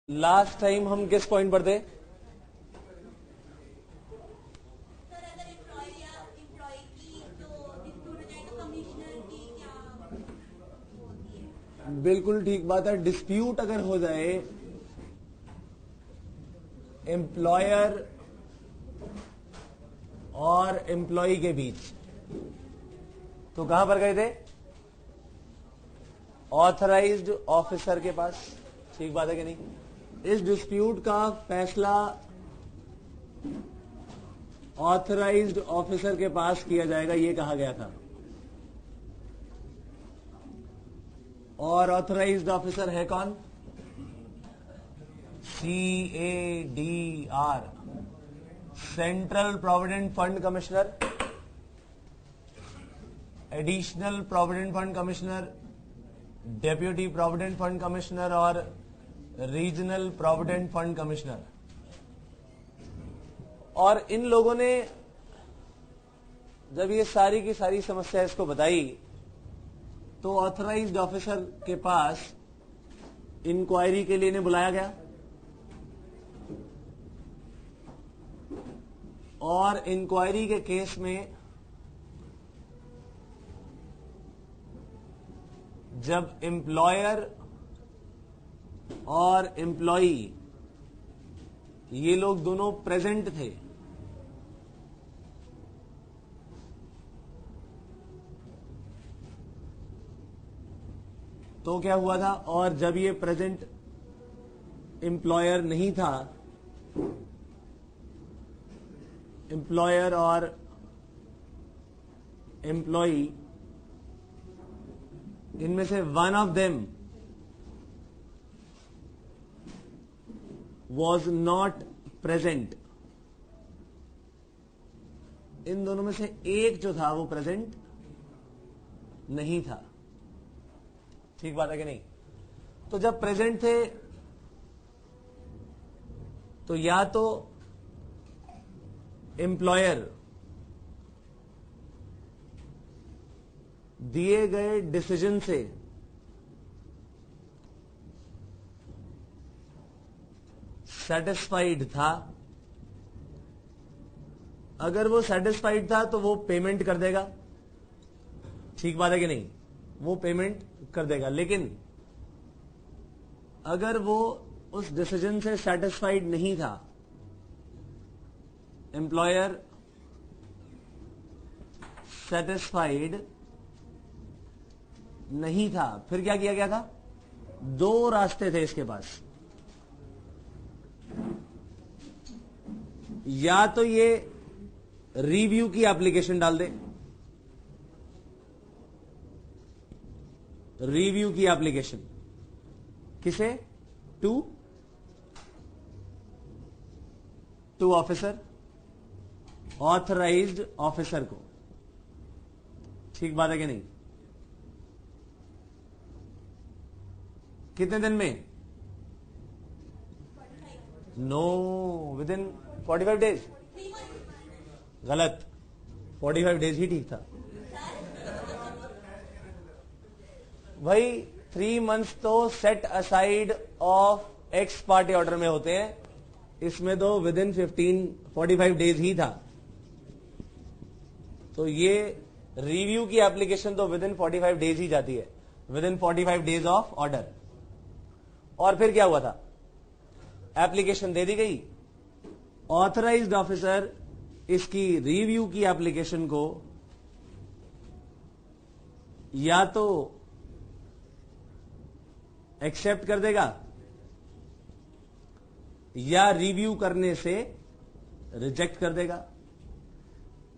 Last time हम किस point पर थे? सर अगर एम्प्लॉय या एम्प्लॉय की जो डिस्प्यूट हो जाए तो कमिश्नर की क्या होती है? बिल्कुल ठीक बात है। डिस्प्यूट अगर हो जाए एम्प्लॉयर और एम्प्लॉय के बीच, तो कहां पर गए थे? ऑथराइज्ड ऑफिसर के पास। ठीक बात है कि नहीं? इस डिस्प्यूट का फैसला ऑथराइज्ड ऑफिसर के पास किया जाएगा, यह कहा गया था। और ऑथराइज्ड ऑफिसर है कौन? CADR, central provident fund commissioner, additional provident fund commissioner, deputy provident fund commissioner और रीजनल प्रोविडेंट फंड कमिश्नर। और इन लोगों ने जब ये सारी की सारी समस्या इसको बताई तो ऑथराइज्ड ऑफिसर के पास इंक्वायरी के लिए इन्हें बुलाया गया और इंक्वायरी के केस में जब एम्प्लॉयर और एम्प्लॉई ये लोग दोनों प्रेजेंट थे तो क्या हुआ था? और जब ये प्रेजेंट एम्प्लॉयर नहीं था, एम्प्लॉयर और एम्प्लॉई इनमें से one of them was not present, इन दोनों में से एक जो था वो प्रेजेंट नहीं था। ठीक बात है कि नहीं? तो जब प्रेजेंट थे तो या तो एम्प्लॉयर दिए गए डिसीजन से सेटिस्फाइड था, अगर वो सेटिस्फाइड था तो वो पेमेंट कर देगा। ठीक बात है कि नहीं? वो पेमेंट कर देगा। लेकिन अगर वो उस डिसीजन से सेटिस्फाइड नहीं था, एम्प्लॉयर सेटिस्फाइड नहीं था, फिर क्या किया गया था? दो रास्ते थे इसके पास। या तो ये रिव्यू की एप्लीकेशन डाल दे, रिव्यू की एप्लीकेशन किसे? टू ऑफिसर, ऑथराइज्ड ऑफिसर को। ठीक बात है कि नहीं? कितने दिन में? No, within 45 days. गलत, 45 डेज ही ठीक था भाई। 3 मंथ्स तो set aside of x party order में होते हैं, इसमें तो विद इन 45 डेज ही था। तो ये रिव्यू की एप्लीकेशन तो विद इन 45 डेज ही जाती है, with in 45 days of order. और फिर क्या हुआ था? एप्लीकेशन दे दी गई, ऑथराइज्ड ऑफिसर इसकी रिव्यू की एप्लीकेशन को या तो एक्सेप्ट कर देगा या रिव्यू करने से रिजेक्ट कर देगा।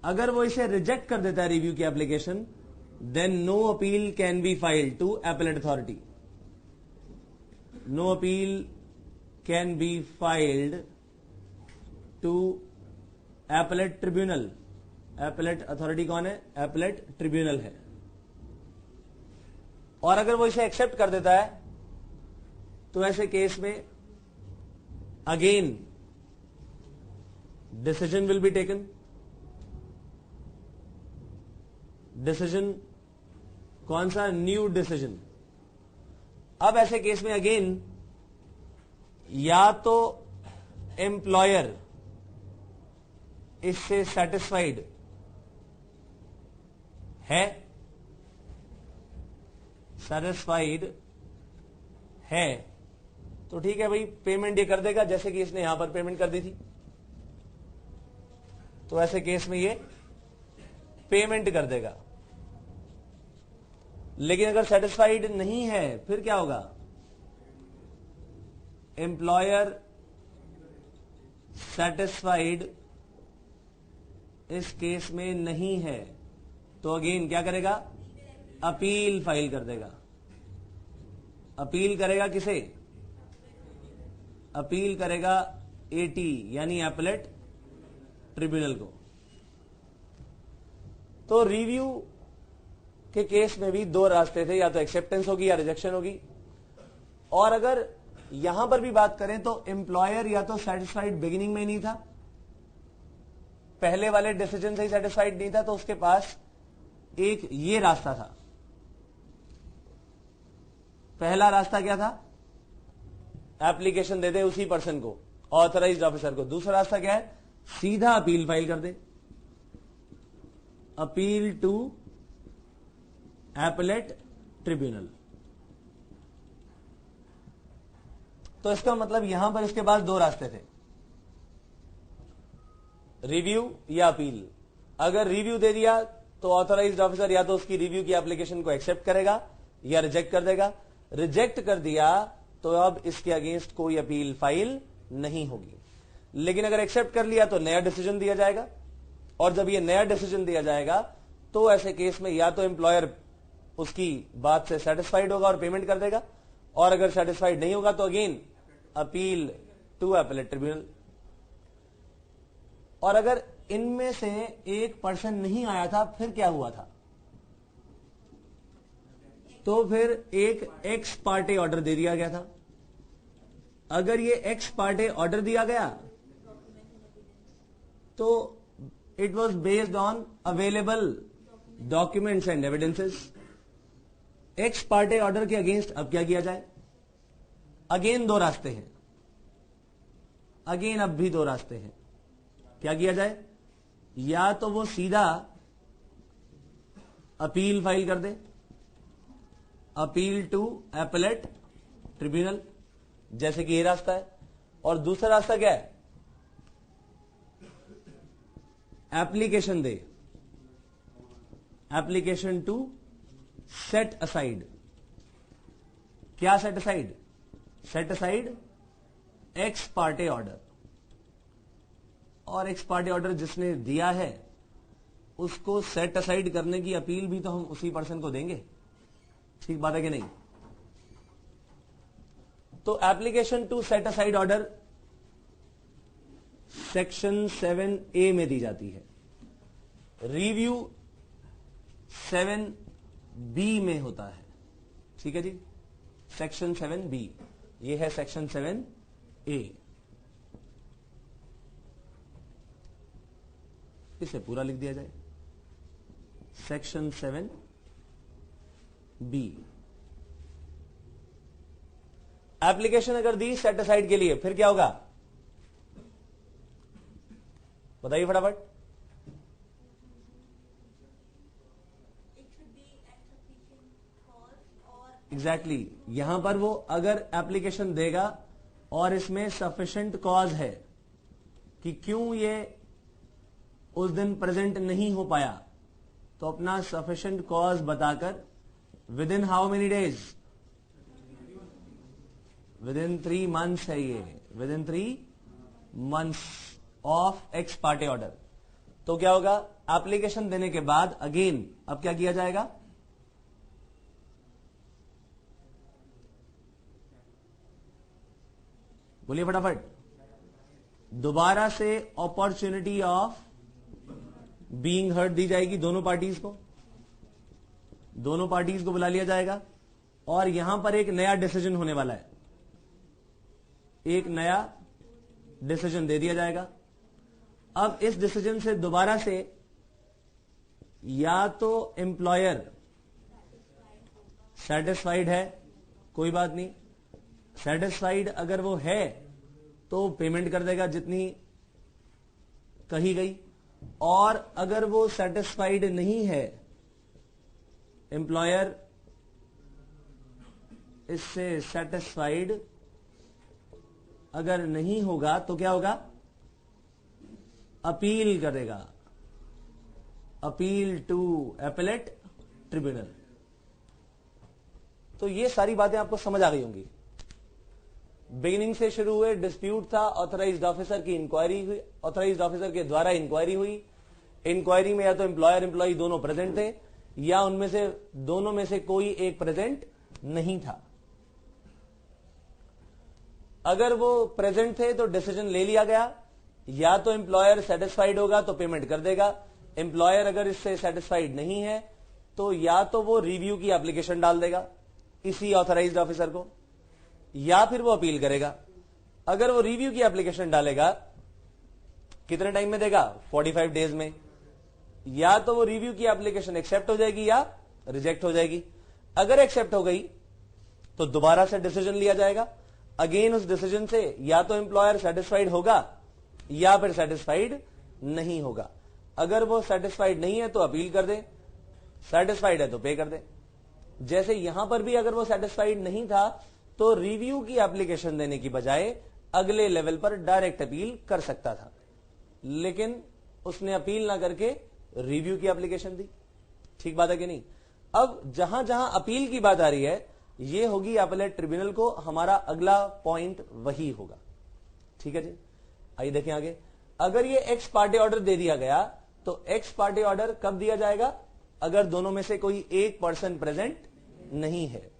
अगर वो इसे रिजेक्ट कर देता है रिव्यू की application, then no appeal can be filed to appellate authority. No appeal can be filed to appellate tribunal. Appellate authority कौन है? एपेलेट ट्रिब्यूनल है। और अगर वो इसे एक्सेप्ट कर देता है तो ऐसे केस में again decision will be taken. Decision कौन सा? New decision. अब ऐसे केस में अगेन या तो एम्प्लॉयर इससे सेटिस्फाइड है, तो ठीक है भाई, पेमेंट ये कर देगा, जैसे कि इसने यहां पर पेमेंट कर दी थी, तो ऐसे केस में ये पेमेंट कर देगा। लेकिन अगर सेटिस्फाइड नहीं है फिर क्या होगा? एम्प्लॉयर सेटिस्फाइड इस केस में नहीं है, तो अगेन क्या करेगा? अपील फाइल कर देगा। अपील करेगा किसे? अपील करेगा एटी यानी एपलेट ट्रिब्यूनल को। तो रिव्यू के केस में भी दो रास्ते थे, या तो एक्सेप्टेंस होगी या रिजेक्शन होगी। और अगर यहां पर भी बात करें तो एम्प्लॉयर या तो सेटिस्फाइड बिगिनिंग में नहीं था, पहले वाले डिसीजन से ही सेटिस्फाइड नहीं था, तो उसके पास एक ये रास्ता था। पहला रास्ता क्या था? एप्लीकेशन दे दे उसी पर्सन को, ऑथराइज्ड ऑफिसर को। दूसरा रास्ता क्या है? सीधा अपील फाइल कर दे, अपील टू एपलेट ट्रिब्यूनल। तो इसका मतलब यहां पर इसके पास दो रास्ते थे, रिव्यू या अपील। अगर रिव्यू दे दिया तो ऑथराइज्ड ऑफिसर या तो उसकी रिव्यू की एप्लीकेशन को एक्सेप्ट करेगा या रिजेक्ट कर देगा। रिजेक्ट कर दिया तो अब इसके अगेंस्ट कोई अपील फाइल नहीं होगी। लेकिन अगर एक्सेप्ट कर लिया तो नया डिसीजन दिया जाएगा, और जब ये नया डिसीजन दिया जाएगा तो ऐसे केस में या तो एम्प्लॉयर उसकी बात से सेटिस्फाइड होगा और पेमेंट कर देगा, और अगर सेटिस्फाइड नहीं होगा तो again appeal to appellate tribunal. और अगर इनमें से एक पर्सन नहीं आया था फिर क्या हुआ था? तो फिर एक एक्स पार्टी ऑर्डर दे दिया गया था। अगर ये एक्स पार्टी ऑर्डर दिया गया तो it was based on available documents and evidences. X party order के अगेंस्ट अब क्या किया जाए? अगेन दो रास्ते हैं, अगेन अब भी दो रास्ते हैं। क्या किया जाए? या तो वो सीधा अपील फाइल कर दे, अपील टू एपलेट ट्रिब्यूनल, जैसे कि ये रास्ता है। और दूसरा रास्ता क्या है? एप्लीकेशन दे, एप्लीकेशन टू सेट असाइड। क्या set aside? Set aside ex party order. और एक्स पार्टी ऑर्डर जिसने दिया है उसको सेट असाइड करने की अपील भी तो हम उसी पर्सन को देंगे। ठीक बात है कि नहीं? तो application to set aside order section 7A में दी जाती है, रिव्यू 7B में होता है। ठीक है जी, सेक्शन 7B, ये है सेक्शन 7A। इसे पूरा लिख दिया जाए, सेक्शन 7B। एप्लीकेशन अगर दी सेट असाइड के लिए फिर क्या होगा? बताइए फटाफट। एग्जैक्टली यहां पर वो अगर एप्लीकेशन देगा और इसमें सफिशिएंट कॉज है कि क्यों ये उस दिन प्रेजेंट नहीं हो पाया, तो अपना सफिशिएंट कॉज बताकर with in how many days? With in 3 months है ये, with in 3 months of x party order. तो क्या होगा? एप्लीकेशन देने के बाद अगेन अब क्या किया जाएगा? बोलिए फटाफट। दोबारा से अपॉर्चुनिटी ऑफ बीइंग हर्ड दी जाएगी दोनों पार्टीज को, दोनों पार्टीज को बुला लिया जाएगा, और यहां पर एक नया डिसीजन होने वाला है, एक नया डिसीजन दे दिया जाएगा। अब इस डिसीजन से दोबारा से या तो एम्प्लॉयर सेटिस्फाइड है, कोई बात नहीं, सेटिस्फाइड अगर वो है तो पेमेंट कर देगा जितनी कही गई, और अगर वो सेटिस्फाइड नहीं है, एम्प्लॉयर इससे सेटिस्फाइड अगर नहीं होगा तो क्या होगा, अपील करेगा, अपील टू एपेलेट ट्रिब्यूनल। तो ये सारी बातें आपको समझ आ गई होंगी। बिगिनिंग से शुरू हुए, डिस्प्यूट था, ऑथराइज्ड ऑफिसर की इंक्वायरी हुई, ऑथराइज्ड ऑफिसर के द्वारा इंक्वायरी हुई। इंक्वायरी में या तो एम्प्लॉयर एम्प्लॉय दोनों प्रेजेंट थे, या उनमें से दोनों में से कोई एक प्रेजेंट नहीं था। अगर वो प्रेजेंट थे तो डिसीजन ले लिया गया, या तो एम्प्लॉयर सेटिस्फाइड होगा तो पेमेंट कर देगा, एम्प्लॉयर अगर इससे सेटिस्फाइड नहीं है तो या तो वो रिव्यू की एप्लीकेशन डाल देगा इसी ऑथराइज्ड ऑफिसर को, या फिर वो अपील करेगा। अगर वो रिव्यू की एप्लीकेशन डालेगा, कितने टाइम में देगा, 45 डेज में। या तो वो रिव्यू की एप्लीकेशन एक्सेप्ट हो जाएगी या रिजेक्ट हो जाएगी। अगर एक्सेप्ट हो गई तो दोबारा से डिसीजन लिया जाएगा। अगेन उस डिसीजन से या तो एम्प्लॉयर सेटिस्फाइड होगा या फिर सेटिस्फाइड नहीं होगा। अगर वो सेटिस्फाइड नहीं है तो अपील कर दे, सेटिस्फाइड है तो पे कर दे। जैसे यहां पर भी अगर वो सेटिस्फाइड नहीं था तो रिव्यू की एप्लीकेशन देने की बजाय अगले लेवल पर डायरेक्ट अपील कर सकता था, लेकिन उसने अपील ना करके रिव्यू की एप्लीकेशन दी। ठीक बात है कि नहीं। अब जहां जहां अपील की बात आ रही है, ये होगी एपेलेट ट्रिब्यूनल को, हमारा अगला पॉइंट वही होगा। ठीक है जी, आइए देखें आगे। अगर ये एक्स पार्टी ऑर्डर दे दिया गया तो एक्स पार्टी ऑर्डर कब दिया जाएगा, अगर दोनों में से कोई एक पर्सन प्रेजेंट नहीं है।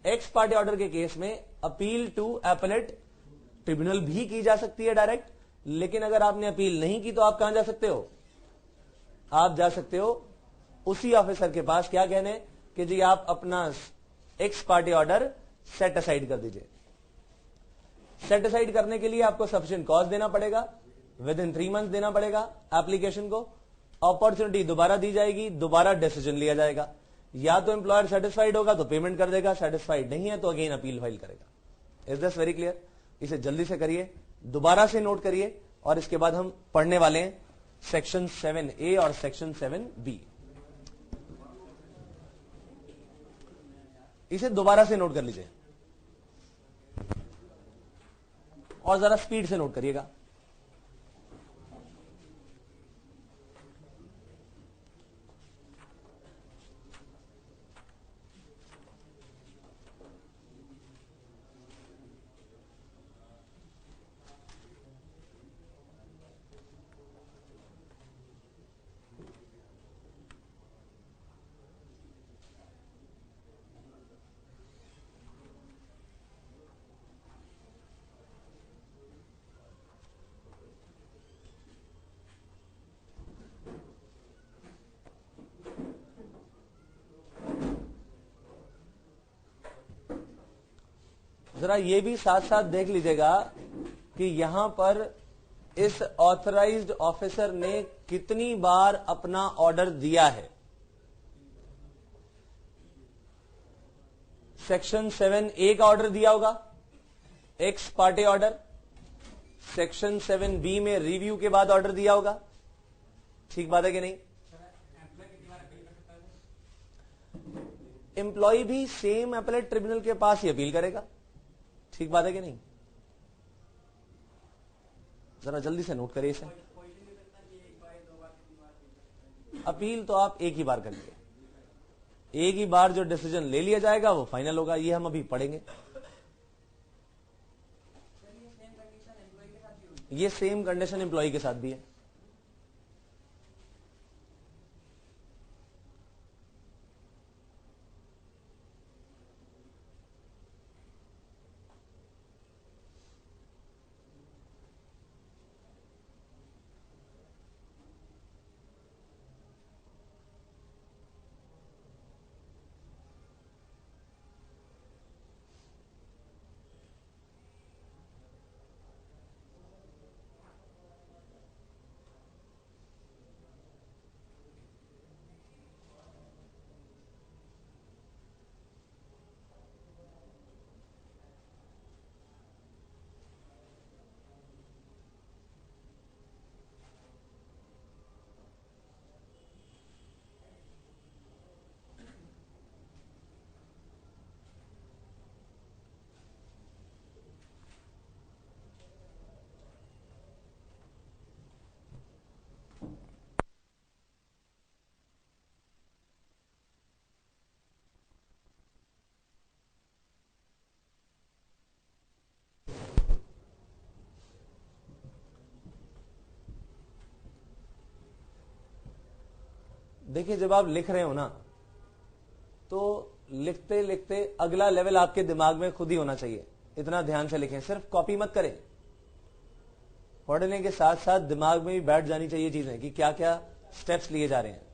एक्स पार्टी ऑर्डर के केस में अपील टू एपेलेट ट्रिब्यूनल भी की जा सकती है डायरेक्ट, लेकिन अगर आपने अपील नहीं की तो आप कहां जा सकते हो, आप जा सकते हो उसी ऑफिसर के पास, क्या कहने कि जी आप अपना x party order set aside कर दीजिए। सेट असाइड करने के लिए आपको सफिशिएंट कॉज देना पड़ेगा, विद इन 3 मंथ देना पड़ेगा एप्लीकेशन को। अपॉर्चुनिटी दोबारा दी जाएगी, दोबारा डिसीजन लिया जाएगा। या तो एम्प्लॉयर सेटिस्फाइड होगा तो पेमेंट कर देगा, सेटिस्फाइड नहीं है तो अगेन अपील फाइल करेगा। Is this very clear. इसे जल्दी से करिए, दोबारा से नोट करिए, और इसके बाद हम पढ़ने वाले हैं सेक्शन 7A और सेक्शन 7B। इसे दोबारा से नोट कर लीजिए और जरा स्पीड से नोट करिएगा। जरा ये भी साथ साथ देख लीजिएगा कि यहां पर इस ऑथराइज्ड ऑफिसर ने कितनी बार अपना ऑर्डर दिया है। सेक्शन 7A का ऑर्डर दिया होगा, x party order. Section 7B में रिव्यू के बाद ऑर्डर दिया होगा। ठीक बात है कि नहीं। एम्प्लॉय भी सेम एपेलेट ट्रिब्यूनल के पास ही अपील करेगा। ठीक बात है कि नहीं। जरा जल्दी से नोट करिए इसे। अपील तो आप एक ही बार करिए, एक ही बार जो डिसीजन ले लिया जाएगा वो फाइनल होगा। ये हम अभी पढ़ेंगे। ये सेम कंडीशन एम्प्लॉय के साथ भी है। देखिए जब आप लिख रहे हो ना, तो लिखते लिखते अगला लेवल आपके दिमाग में खुद ही होना चाहिए। इतना ध्यान से लिखें, सिर्फ कॉपी मत करें। पढ़ने के साथ साथ दिमाग में भी बैठ जानी चाहिए चीजें कि क्या क्या स्टेप्स लिए जा रहे हैं।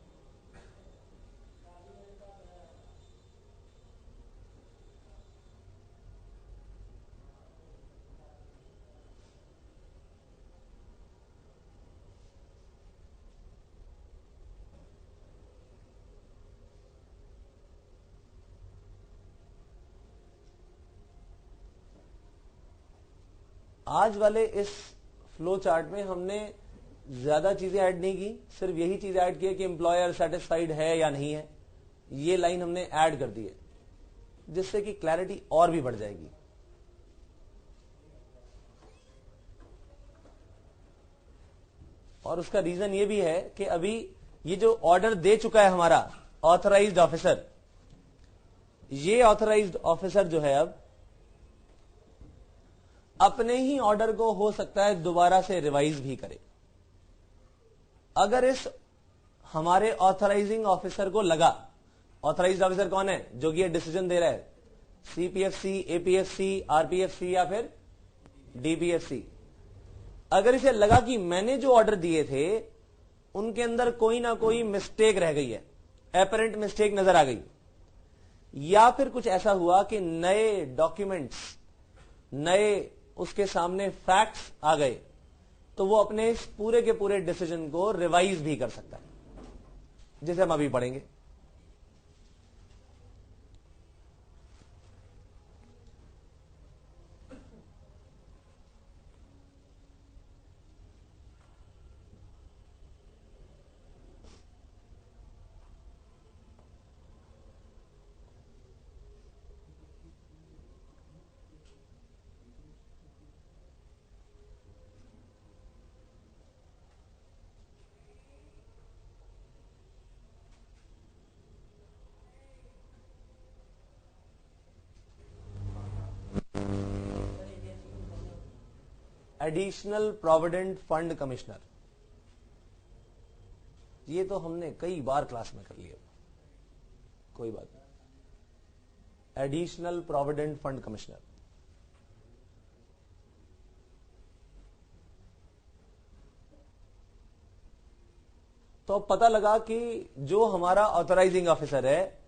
आज वाले इस फ्लो चार्ट में हमने ज्यादा चीजें ऐड नहीं की, सिर्फ यही चीज ऐड की है कि एम्प्लॉयर सेटिस्फाइड है या नहीं है। ये लाइन हमने ऐड कर दी है, जिससे कि क्लैरिटी और भी बढ़ जाएगी। और उसका रीजन ये भी है कि अभी ये जो ऑर्डर दे चुका है हमारा ऑथराइज्ड ऑफिसर, ये ऑथराइज्ड ऑफिसर जो है अब अपने ही ऑर्डर को हो सकता है दोबारा से रिवाइज भी करे। अगर इस हमारे ऑथराइजिंग ऑफिसर को लगा, ऑथराइज्ड ऑफिसर कौन है, जो कि ये डिसीजन दे रहा है, सीपीएफसी, एपीएफसी, आरपीएफसी या फिर डीपीएफसी, अगर इसे लगा कि मैंने जो ऑर्डर दिए थे उनके अंदर कोई ना कोई मिस्टेक रह गई है, एपरेंट मिस्टेक नजर आ गई, या फिर कुछ ऐसा हुआ कि नए डॉक्यूमेंट्स, नए उसके सामने फैक्ट्स आ गए, तो वो अपने इस पूरे के पूरे डिसीजन को रिवाइज भी कर सकता है, जिसे हम अभी पढ़ेंगे। एडिशनल प्रोविडेंट फंड कमिश्नर, ये तो हमने कई बार क्लास में कर लिया, कोई बात नहीं। एडिशनल प्रोविडेंट फंड कमिश्नर, तो पता लगा कि जो हमारा ऑथराइजिंग ऑफिसर है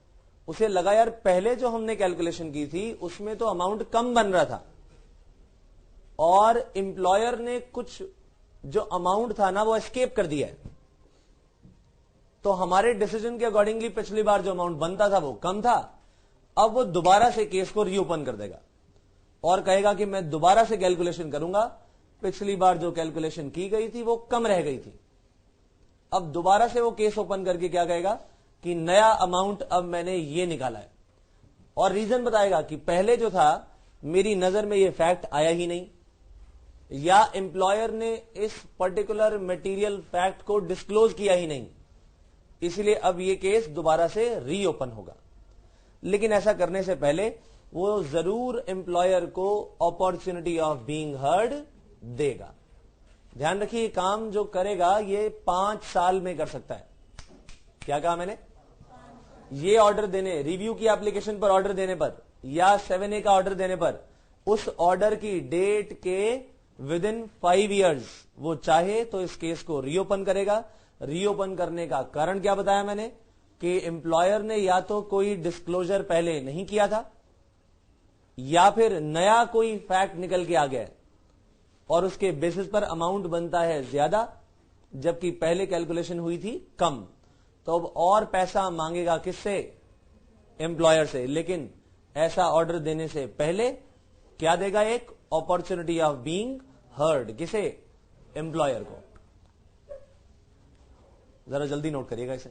उसे लगा यार पहले जो हमने कैलकुलेशन की थी उसमें तो अमाउंट कम बन रहा था, और एम्प्लॉयर ने कुछ जो अमाउंट था ना वो एस्केप कर दिया है, तो हमारे डिसीजन के अकॉर्डिंगली पिछली बार जो अमाउंट बनता था वो कम था। अब वो दोबारा से केस को रीओपन कर देगा और कहेगा कि मैं दोबारा से कैलकुलेशन करूंगा, पिछली बार जो कैलकुलेशन की गई थी वो कम रह गई थी। अब दोबारा से वो केस ओपन करके क्या कहेगा कि नया अमाउंट अब मैंने ये निकाला है, और रीजन बताएगा कि पहले जो था मेरी नजर में ये फैक्ट आया ही नहीं, या एम्प्लॉयर ने इस पर्टिकुलर मटेरियल फैक्ट को डिस्क्लोज किया ही नहीं, इसलिए अब ये केस दोबारा से रीओपन होगा। लेकिन ऐसा करने से पहले वो जरूर एम्प्लॉयर को अपॉर्चुनिटी ऑफ बीइंग हर्ड देगा। ध्यान रखिए, ये काम जो करेगा ये 5 साल में कर सकता है। क्या कहा मैंने? ये ऑर्डर देने, रिव्यू की एप्लीकेशन पर ऑर्डर देने पर या 7A का ऑर्डर देने पर, उस ऑर्डर की डेट के विद इन 5 ईयर्स वो चाहे तो इस केस को रीओपन करेगा। रीओपन करने का कारण क्या बताया मैंने कि एम्प्लॉयर ने या तो कोई डिस्क्लोजर पहले नहीं किया था, या फिर नया कोई फैक्ट निकल के आ गया और उसके बेसिस पर अमाउंट बनता है ज्यादा जबकि पहले कैलकुलेशन हुई थी कम, तो अब और पैसा मांगेगा किससे? एम्प्लॉयर से। लेकिन ऐसा ऑर्डर देने से पहले क्या देगा? एक अपॉर्चुनिटी ऑफ बीइंग हर्ड। किसे? एम्प्लॉयर को। जरा जल्दी नोट करिएगा इसे।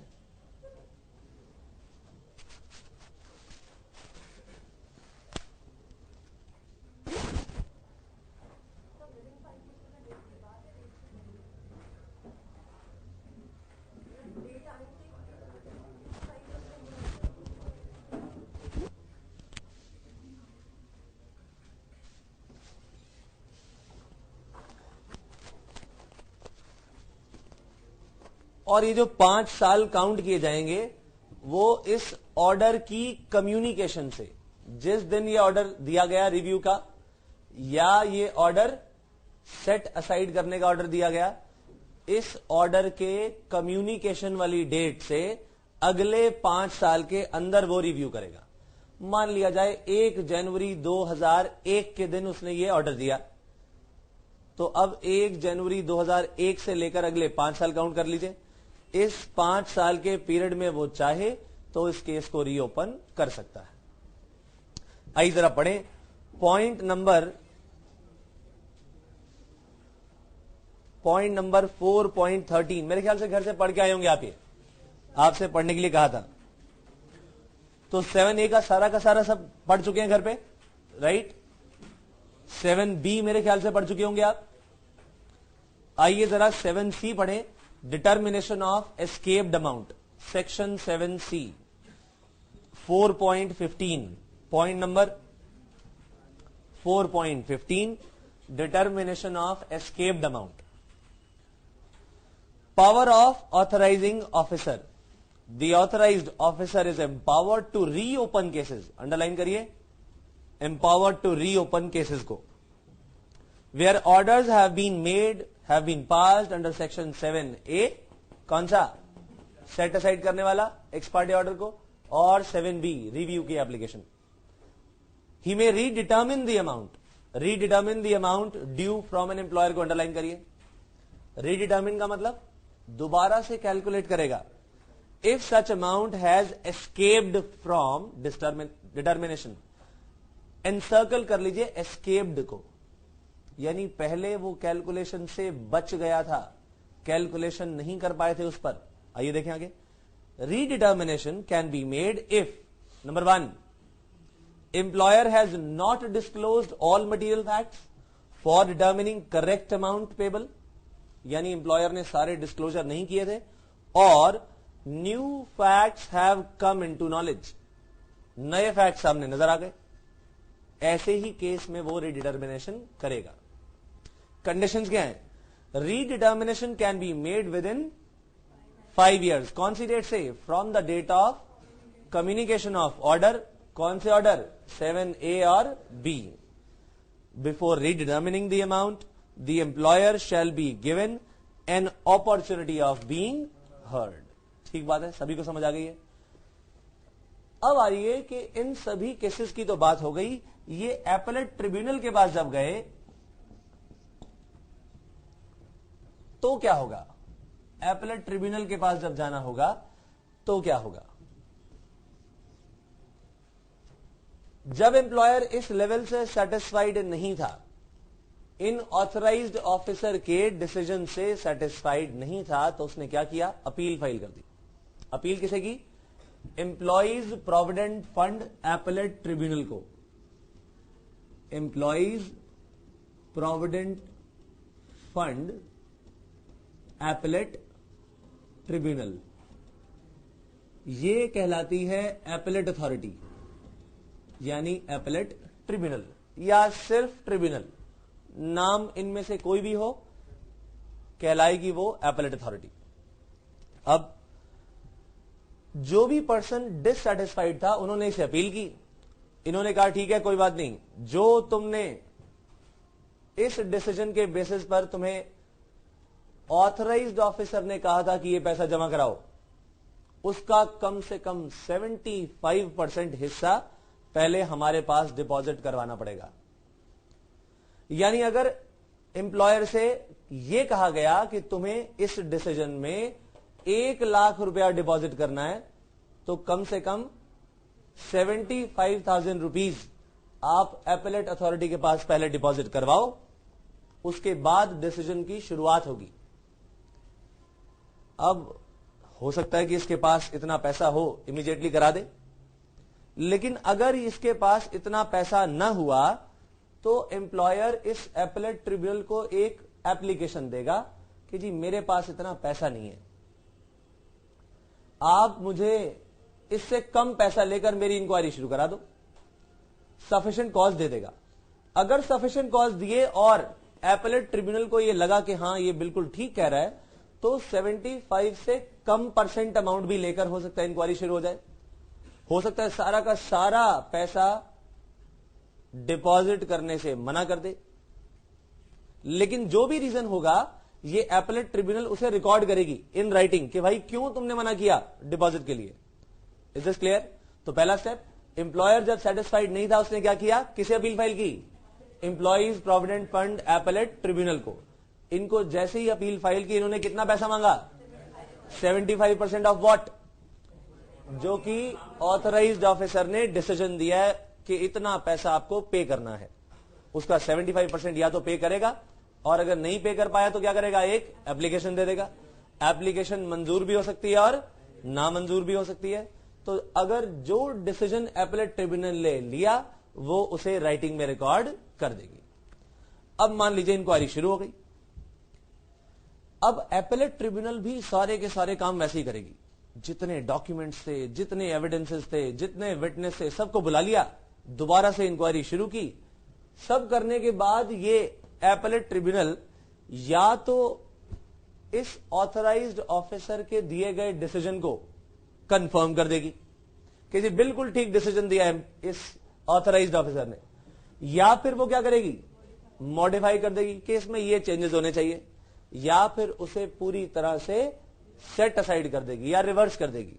और ये जो 5 साल काउंट किए जाएंगे वो इस ऑर्डर की कम्युनिकेशन से, जिस दिन ये ऑर्डर दिया गया रिव्यू का, या ये ऑर्डर सेट असाइड करने का ऑर्डर दिया गया, इस ऑर्डर के कम्युनिकेशन वाली डेट से अगले 5 साल के अंदर वो रिव्यू करेगा। मान लिया जाए 1 जनवरी 2001 के दिन उसने ये ऑर्डर दिया, तो अब 1 जनवरी 2001 से लेकर अगले 5 साल काउंट कर लीजिए। इस 5 साल के पीरियड में वो चाहे तो इस केस को रीओपन कर सकता है। आइए जरा पढ़ें पॉइंट नंबर 4.13। मेरे ख्याल से घर से पढ़ के आए होंगे आप, ये आपसे पढ़ने के लिए कहा था। तो 7A का सारा सब पढ़ चुके हैं घर पे, राइट। 7B मेरे ख्याल से पढ़ चुके होंगे आप। आइए जरा 7C पढ़ें, determination of escaped amount, section 7C 4.15। Point number 4.15, determination of escaped amount. Power of authorizing officer. The authorized officer is empowered to reopen cases. Underline करिए, empowered to reopen cases को, where orders have been made, have been passed under section 7A. कौन सा? Set aside करने वाला x party order को, और 7B review की application. He may redetermine the amount. Redetermine the amount due from an employer को underline करिए। Redetermine का मतलब दोबारा से कैलकुलेट करेगा। If such amount has escaped from determination, encircle कर लीजिए एस्केप्ड को, यानी पहले वो कैलकुलेशन से बच गया था, कैलकुलेशन नहीं कर पाए थे उस पर। आइए देखें आगे। Redetermination can be made if number 1, employer has not disclosed all material facts for determining correct amount payable, यानी एम्प्लॉयर ने सारे डिस्क्लोजर नहीं किए थे, और new facts have come into knowledge, नए फैक्ट्स सामने नजर आ गए। ऐसे ही केस में वो रीडिटर्मिनेशन करेगा। कंडीशंस क्या हैं? Redetermination can be made within 5 years। कौन सी डेट से? From the date of communication of order. कौन से ऑर्डर? 7A और B। Before redetermining the amount, the employer shall be given an opportunity of being heard। ठीक बात है, सभी को समझ आ गई है। अब आ रही है कि इन सभी केसेस की तो बात हो गई, ये एपेलेट ट्रिब्यूनल के पास जब गए तो क्या होगा? एपेलेट ट्रिब्यूनल के पास जब जाना होगा तो क्या होगा? जब एम्प्लॉयर इस लेवल से सेटिस्फाइड नहीं था, इन ऑथराइज्ड ऑफिसर के डिसीजन से सेटिस्फाइड नहीं था, तो उसने क्या किया? अपील फाइल कर दी। अपील किसे की? Employees provident fund appellate tribunal को। Employees provident fund appellate tribunal, ये कहलाती है एपेलेट अथॉरिटी, यानी एपेलेट ट्रिब्यूनल या सिर्फ ट्रिब्यूनल, नाम इनमें से कोई भी हो, कहलाएगी वो एपेलेट अथॉरिटी। अब जो भी पर्सन डिससेटिस्फाइड था, उन्होंने इसे अपील की। इन्होंने कहा ठीक है, कोई बात नहीं, जो तुमने इस डिसीजन के बेसिस पर तुम्हें ऑथराइज्ड ऑफिसर ने कहा था कि ये पैसा जमा कराओ, उसका कम से कम 75% हिस्सा पहले हमारे पास डिपॉजिट करवाना पड़ेगा। यानी अगर एम्प्लॉयर से यह कहा गया कि तुम्हें इस डिसीजन में 1 लाख रुपया डिपॉजिट करना है, तो कम से कम 75,000 रुपीज आप एपेलेट अथॉरिटी के पास पहले डिपॉजिट करवाओ, उसके बाद डिसीजन की शुरुआत होगी। अब हो सकता है कि इसके पास इतना पैसा हो, इमीडिएटली करा दे, लेकिन अगर इसके पास इतना पैसा न हुआ तो एम्प्लॉयर इस एपेलेट ट्रिब्यूनल को एक एप्लीकेशन देगा कि जी मेरे पास इतना पैसा नहीं है, आप मुझे इससे कम पैसा लेकर मेरी इंक्वायरी शुरू करा दो। सफिशिएंट कॉज दे देगा। अगर सफिशिएंट कॉज दिए और एपेलेट ट्रिब्यूनल को यह लगा कि हां ये बिल्कुल ठीक कह रहा है, तो 75 से कम परसेंट अमाउंट भी लेकर हो सकता है इंक्वायरी शुरू हो जाए, हो सकता है सारा का सारा पैसा डिपॉजिट करने से मना कर दे, लेकिन जो भी रीजन होगा ये एपेलेट ट्रिब्यूनल उसे रिकॉर्ड करेगी इन राइटिंग कि भाई क्यों तुमने मना किया डिपॉजिट के लिए। Is this clear? तो पहला स्टेप, एम्प्लॉयर जब सेटिस्फाइड नहीं था उसने क्या किया, किसे अपील फाइल की, employees provident fund appellate tribunal को। इनको जैसे ही अपील फाइल की इन्होंने कितना पैसा मांगा, 75% ऑफ व्हाट, जो कि ऑथराइज्ड ऑफिसर ने डिसीजन दिया है कि इतना पैसा आपको पे करना है, उसका 75% या तो पे करेगा, और अगर नहीं पे कर पाया तो क्या करेगा, एक एप्लीकेशन दे देगा। एप्लीकेशन मंजूर भी हो सकती है और नामंजूर भी हो सकती है। तो अगर जो डिसीजन एपेलेट ट्रिब्यूनल ने लिया वो उसे राइटिंग में रिकॉर्ड कर देगी। अब मान लीजिए इंक्वायरी शुरू हो गई। अब एपेलेट ट्रिब्यूनल भी सारे के सारे काम वैसे ही करेगी, जितने डॉक्यूमेंट्स थे, जितने एविडेंसेस थे, जितने विटनेस थे, सबको बुला लिया, दोबारा से इंक्वायरी शुरू की। सब करने के बाद ये एपेलेट ट्रिब्यूनल या तो इस ऑथराइज्ड ऑफिसर के दिए गए डिसीजन को कंफर्म कर देगी कि जी बिल्कुल ठीक डिसीजन दिया है इस ऑथराइज्ड ऑफिसर ने, या फिर वो क्या करेगी, मॉडिफाई कर देगी कि इसमें ये चेंजेस होने चाहिए, या फिर उसे पूरी तरह से सेट असाइड कर देगी या रिवर्स कर देगी।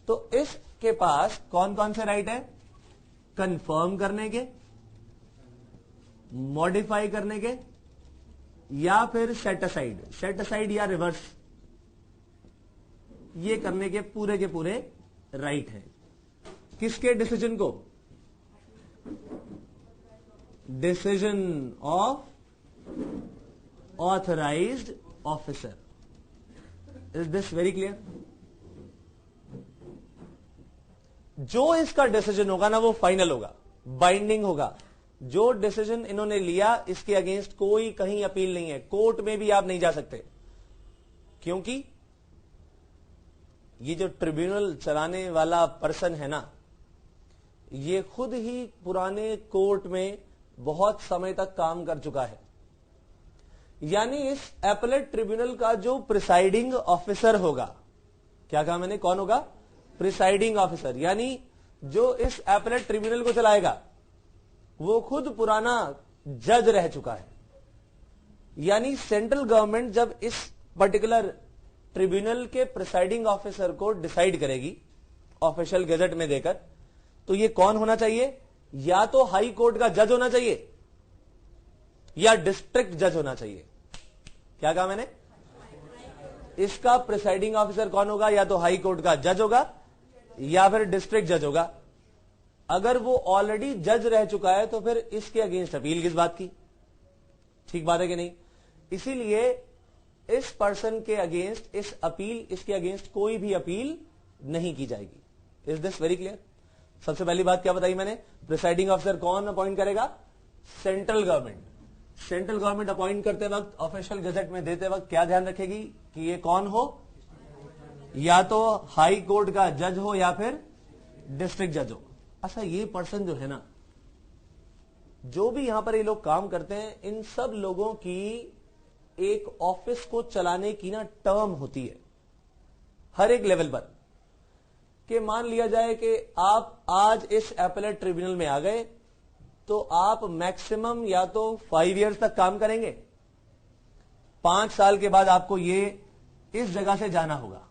तो इसके पास कौन कौन से राइट है, कंफर्म करने के, मॉडिफाई करने के, या फिर सेट असाइड या रिवर्स, ये करने के पूरे राइट हैं। किसके डिसीजन को, decision of authorised officer. Is this very clear? जो इसका डिसीजन होगा ना वो फाइनल होगा, बाइंडिंग होगा। जो डिसीजन इन्होंने लिया इसके अगेंस्ट कोई कहीं अपील नहीं है, कोर्ट में भी आप नहीं जा सकते, क्योंकि ये जो ट्रिब्यूनल चलाने वाला पर्सन है ना, ये खुद ही पुराने कोर्ट में बहुत समय तक काम कर चुका है। यानी इस एपेलेट ट्रिब्यूनल का जो प्रिसाइडिंग ऑफिसर होगा, क्या कहा मैंने, कौन होगा, प्रिसाइडिंग ऑफिसर, यानी जो इस एपेलेट ट्रिब्यूनल को चलाएगा वो खुद पुराना जज रह चुका है। यानी सेंट्रल गवर्नमेंट जब इस पर्टिकुलर ट्रिब्यूनल के प्रिसाइडिंग ऑफिसर को डिसाइड करेगी ऑफिशियल गजट में देकर, तो ये कौन होना चाहिए, या तो हाई कोर्ट का जज होना चाहिए या डिस्ट्रिक्ट जज होना चाहिए। क्या कहा मैंने, इसका प्रिसाइडिंग ऑफिसर कौन होगा, या तो हाई कोर्ट का जज होगा या फिर डिस्ट्रिक्ट जज होगा। अगर वो ऑलरेडी जज रह चुका है तो फिर इसके अगेंस्ट अपील किस बात की, ठीक बात है कि नहीं। इसीलिए इस पर्सन के अगेंस्ट इसके अगेंस्ट कोई भी अपील नहीं की जाएगी। Is this very clear? सबसे पहली बात क्या बताई मैंने, प्रिसाइडिंग ऑफिसर कौन अपॉइंट करेगा, central government. Central government appoint करते वक्त ऑफिशियल गजट में देते वक्त क्या ध्यान रखेगी कि ये कौन हो, या तो हाई कोर्ट का जज हो या फिर डिस्ट्रिक्ट जज हो। अच्छा, ये पर्सन जो है ना, जो भी यहां पर ये लोग काम करते हैं, इन सब लोगों की एक ऑफिस को चलाने की ना टर्म होती है हर एक लेवल पर। कि मान लिया जाए कि आप आज इस एपेलेट ट्रिब्यूनल में आ गए तो आप मैक्सिमम या तो 5 इयर्स तक काम करेंगे, 5 साल के बाद आपको ये इस जगह से जाना होगा।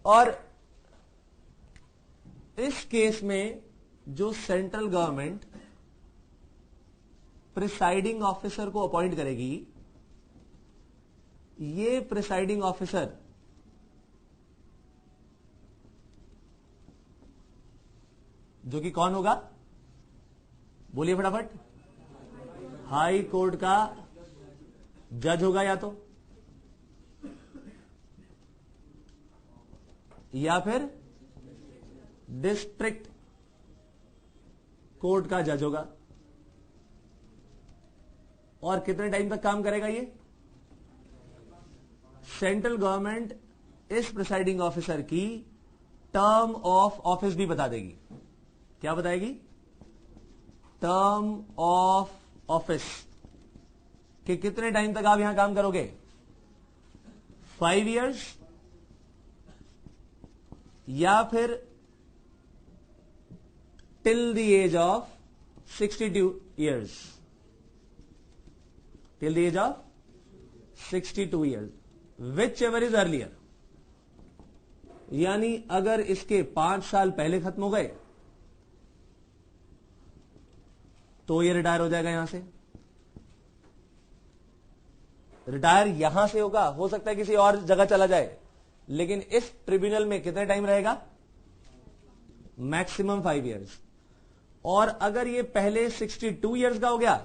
और इस केस में जो सेंट्रल गवर्नमेंट प्रिसाइडिंग ऑफिसर को अपॉइंट करेगी, ये प्रिसाइडिंग ऑफिसर जो कि कौन होगा, बोलिए फटाफट, हाई कोर्ट का जज होगा या फिर डिस्ट्रिक्ट कोर्ट का जज होगा। और कितने टाइम तक काम करेगा ये, सेंट्रल गवर्नमेंट इस प्रिसाइडिंग ऑफिसर की टर्म ऑफ ऑफिस भी बता देगी। क्या बताएगी, टर्म ऑफ ऑफिस कि कितने टाइम तक आप यहां काम करोगे, 5 years या फिर till the age of 62 years, till the age of 62 years, whichever is earlier. यानी अगर इसके 5 साल पहले खत्म हो गए तो ये रिटायर हो जाएगा यहां से। रिटायर यहां से होगा, हो सकता है किसी और जगह चला जाए, लेकिन इस ट्रिब्यूनल में कितने टाइम रहेगा, मैक्सिमम 5 years। और अगर ये पहले 62 years का हो गया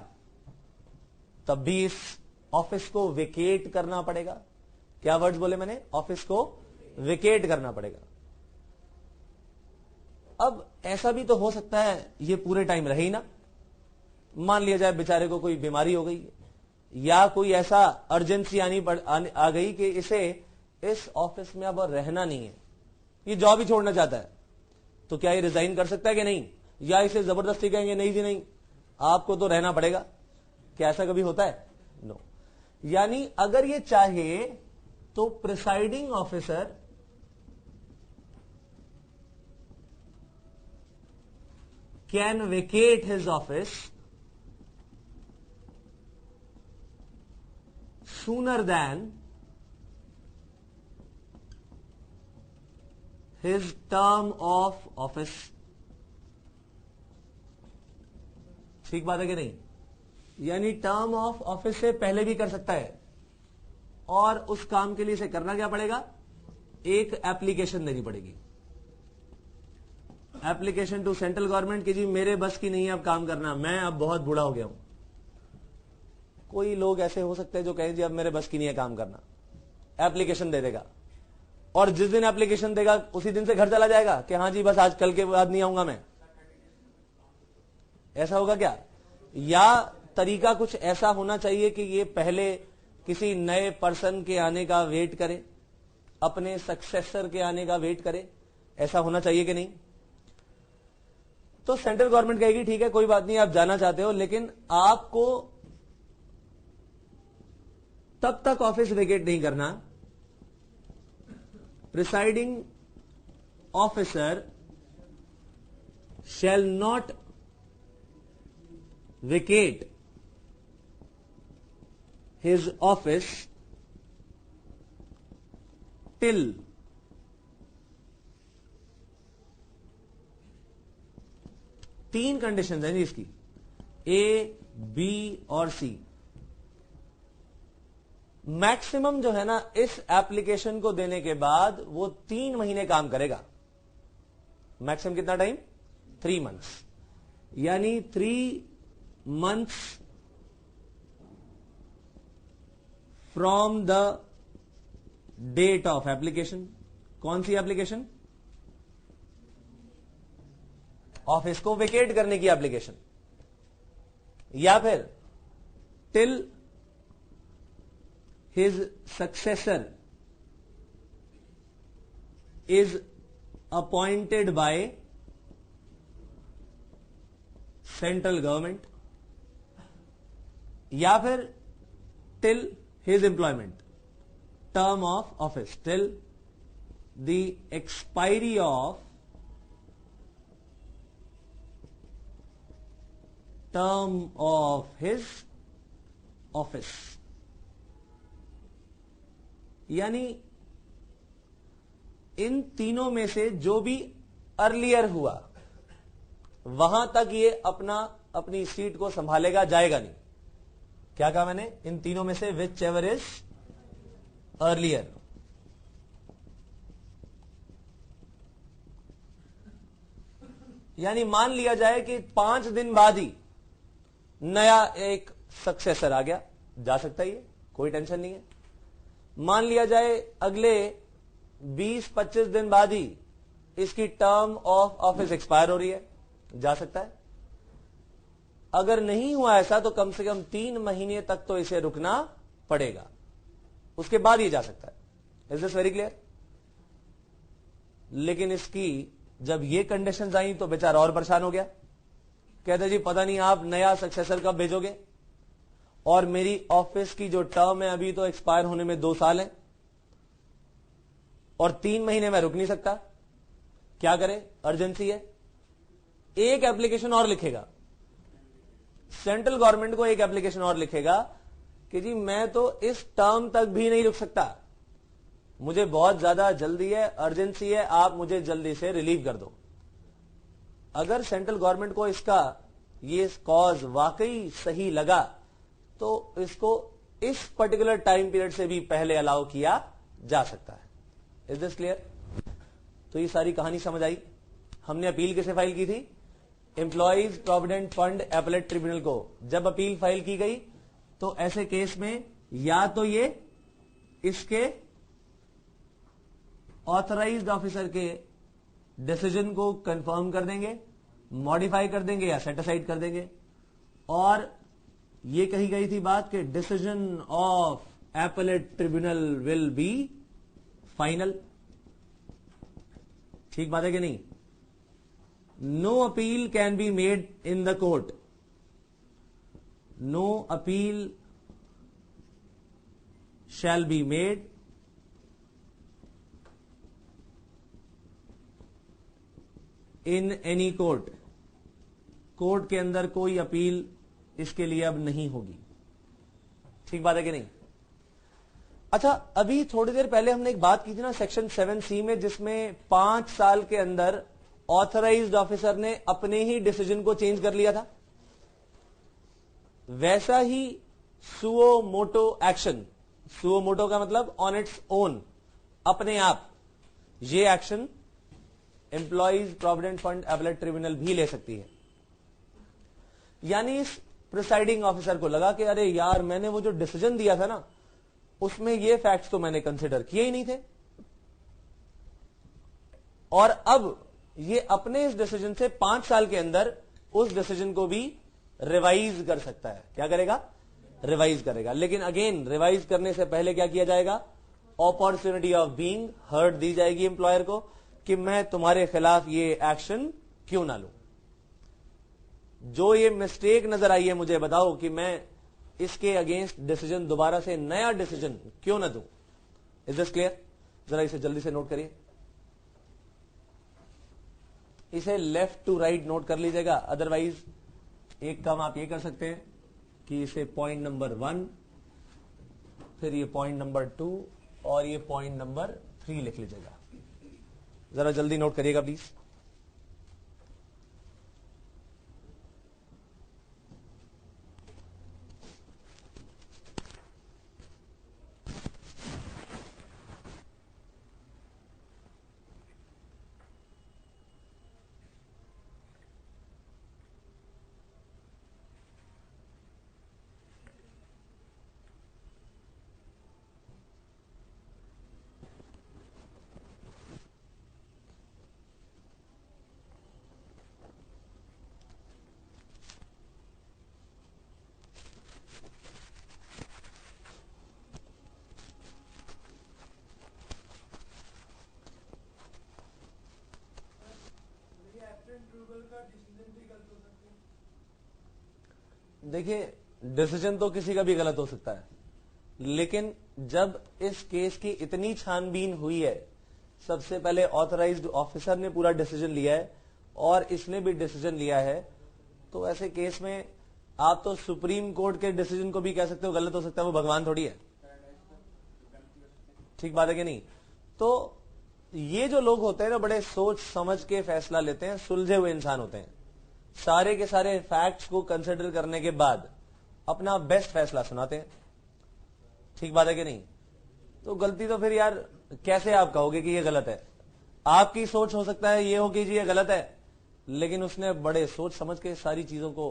तब भी इस ऑफिस को वेकेट करना पड़ेगा। क्या वर्ड्स बोले मैंने, ऑफिस को वेकेट करना पड़ेगा। अब ऐसा भी तो हो सकता है ये पूरे टाइम रहे ही ना, मान लिया जाए बेचारे को कोई बीमारी हो गई या कोई ऐसा अर्जेंसी आ गई कि इसे इस ऑफिस में अब और रहना नहीं है, ये जॉब ही छोड़ना चाहता है, तो क्या ये रिजाइन कर सकता है कि नहीं, या इसे जबरदस्ती कहेंगे नहीं जी नहीं आपको तो रहना पड़ेगा। क्या ऐसा कभी होता है, नो। यानी अगर ये चाहे तो presiding officer can vacate his office sooner than his term of office। ठीक बात है कि नहीं, यानी टर्म ऑफ ऑफिस से पहले भी कर सकता है। और उस काम के लिए इसे करना क्या पड़ेगा, एक एप्लीकेशन देनी पड़ेगी, एप्लीकेशन टू सेंट्रल गवर्नमेंट कि जी मेरे बस की नहीं है अब काम करना, मैं अब बहुत बूढ़ा हो गया हूं। कोई लोग ऐसे हो सकते हैं जो कहें जी अब मेरे बस की नहीं है काम करना, एप्लीकेशन दे देगा, और जिस दिन एप्लीकेशन देगा उसी दिन से घर चला जाएगा कि हाँ जी बस आज कल के बाद नहीं आऊंगा मैं। ऐसा होगा क्या, या तरीका कुछ ऐसा होना चाहिए कि ये पहले किसी नए पर्सन के आने का वेट करे, अपने सक्सेसर के आने का वेट करे, ऐसा होना चाहिए कि नहीं। तो सेंट्रल गवर्नमेंट कहेगी ठीक है कोई बात नहीं आप जाना चाहते हो, लेकिन आपको तब तक ऑफिस वेकेट नहीं करना। Presiding officer shall not vacate his office till तीन कंडीशंस हैं जी इसकी, ए बी और सी। मैक्सिमम जो है ना इस एप्लीकेशन को देने के बाद वो 3 महीने काम करेगा। मैक्सिमम कितना टाइम, 3 months, यानी 3 months from the date of application. कौन सी एप्लीकेशन, ऑफिस को वेकेट करने की एप्लीकेशन, या फिर till his successor is appointed by central government, या फिर till his employment, term of office, till the expiry of term of his office। यानी इन तीनों में से जो भी अर्लियर हुआ वहां तक ये अपनी सीट को संभालेगा, जाएगा नहीं। क्या कहा मैंने, इन तीनों में से विच एवर इज अर्लियर। यानी मान लिया जाए कि 5 दिन बाद ही नया एक सक्सेसर आ गया, जा सकता ही है, कोई टेंशन नहीं है। मान लिया जाए अगले 20-25 दिन बाद ही इसकी टर्म ऑफ ऑफिस एक्सपायर हो रही है, जा सकता है। अगर नहीं हुआ ऐसा तो कम से कम 3 महीने तक तो इसे रुकना पड़ेगा, उसके बाद ही जा सकता है। Is this very clear. लेकिन इसकी जब ये कंडीशंस आई तो बेचारा और परेशान हो गया, कहते जी पता नहीं आप नया सक्सेसर कब भेजोगे, اور میری آفس کی جو ٹرم ہے ابھی تو ایکسپائر ہونے میں 2 سال ہے اور 3 مہینے میں رک نہیں سکتا, کیا کرے, ارجنسی ہے. ایک ایپلیکیشن اور لکھے گا, سینٹرل گورنمنٹ کو ایک ایپلیکیشن اور لکھے گا کہ جی میں تو اس ٹرم تک بھی نہیں رک سکتا, مجھے بہت زیادہ جلدی ہے, ارجنسی ہے, آپ مجھے جلدی سے ریلیو کر دو. اگر سینٹرل گورنمنٹ کو اس کا یہ کاز واقعی صحیح لگا تو اس کو اس پرٹیکولر ٹائم پیریڈ سے بھی پہلے الاؤ کیا جا سکتا ہے. از دس کلیئر؟ تو یہ ساری کہانی سمجھ آئی. ہم نے اپیل کیسے فائل کی تھی؟ Employees provident fund appellate tribunal کو. جب اپیل فائل کی گئی تو ایسے کیس میں یا تو یہ اس کے آتھرائزڈ آفیسر کے ڈسیزن کو کنفرم کر دیں گے, ماڈیفائی کر دیں گے یا سیٹ اسائڈ کر دیں گے. اور یہ کہی گئی تھی بات کہ decision of appellate tribunal will be final. ٹھیک بات ہے کہ نہیں؟ No appeal can be made in the court. No appeal shall be made in any court. Court کے اندر کوئی اپیل اس کے لیے اب نہیں ہوگی. ٹھیک بات ہے کہ نہیں؟ اچھا, ابھی تھوڑی دیر پہلے ہم نے ایک بات کی تھی نا سیکشن 7C میں, جس میں 5 سال کے اندر آتھرائزڈ آفیسر نے اپنے ہی ڈیسیجن کو چینج کر لیا تھا. ویسا ہی suo motu action, suo motu کا مطلب آن اٹس اون, اپنے آپ, یہ action employees provident fund appellate tribunal بھی لے سکتی ہے. یعنی اس پریسائڈنگ آفیسر کو لگا کہ ارے یار میں نے وہ جو ڈیسیجن دیا تھا نا اس میں یہ فیکٹس تو میں نے کنسیڈر کیے ہی نہیں تھے, اور اب یہ اپنے اس ڈیسیجن سے 5 سال کے اندر اس ڈیسیجن کو بھی ریوائز کر سکتا ہے. کیا کرے گا؟ ریوائز کرے گا. لیکن اگین ریوائز کرنے سے پہلے کیا کیا جائے گا؟ اپارچونٹی آف بینگ ہرڈ دی جائے گی امپلائر کو کہ میں تمہارے خلاف یہ ایکشن کیوں نہ لوں. جو یہ مسٹیک نظر آئی ہے مجھے بتاؤ کہ میں اس کے اگینسٹ ڈیسیجن دوبارہ سے نیا ڈیسیجن کیوں نہ دوں. از دس کلیئر؟ ذرا اسے جلدی سے نوٹ کریے, اسے لیفٹ ٹو رائٹ نوٹ کر لیجیے گا. ادروائز ایک کام آپ یہ کر سکتے ہیں کہ اسے پوائنٹ نمبر 1, پھر یہ پوائنٹ نمبر 2 اور یہ پوائنٹ نمبر 3 لکھ لیجیے گا. ذرا جلدی نوٹ کریے گا پلیز. دیکھیے ڈیسیجن تو کسی کا بھی غلط ہو سکتا ہے, لیکن جب اس کیس کی اتنی چھان بین ہوئی ہے, سب سے پہلے آتھرائزڈ آفیسر نے پورا ڈیسیجن لیا ہے اور اس نے بھی ڈیسیجن لیا ہے, تو ایسے کیس میں آپ تو سپریم کورٹ کے ڈیسیجن کو بھی کہہ سکتے ہو غلط ہو سکتا ہے, وہ بھگوان تھوڑی ہے. ٹھیک بات ہے کہ نہیں؟ تو یہ جو لوگ ہوتے ہیں نا بڑے سوچ سمجھ کے فیصلہ لیتے ہیں, سلجھے ہوئے انسان ہوتے ہیں, سارے کے سارے فیکٹس کو کنسیڈر کرنے کے بعد اپنا بیسٹ فیصلہ سناتے ہیں. ٹھیک بات ہے کہ نہیں؟ تو غلطی تو پھر یار کیسے آپ کہو گے کہ یہ غلط ہے؟ آپ کی سوچ ہو سکتا ہے یہ ہو کہ جی یہ غلط ہے, لیکن اس نے بڑے سوچ سمجھ کے ساری چیزوں کو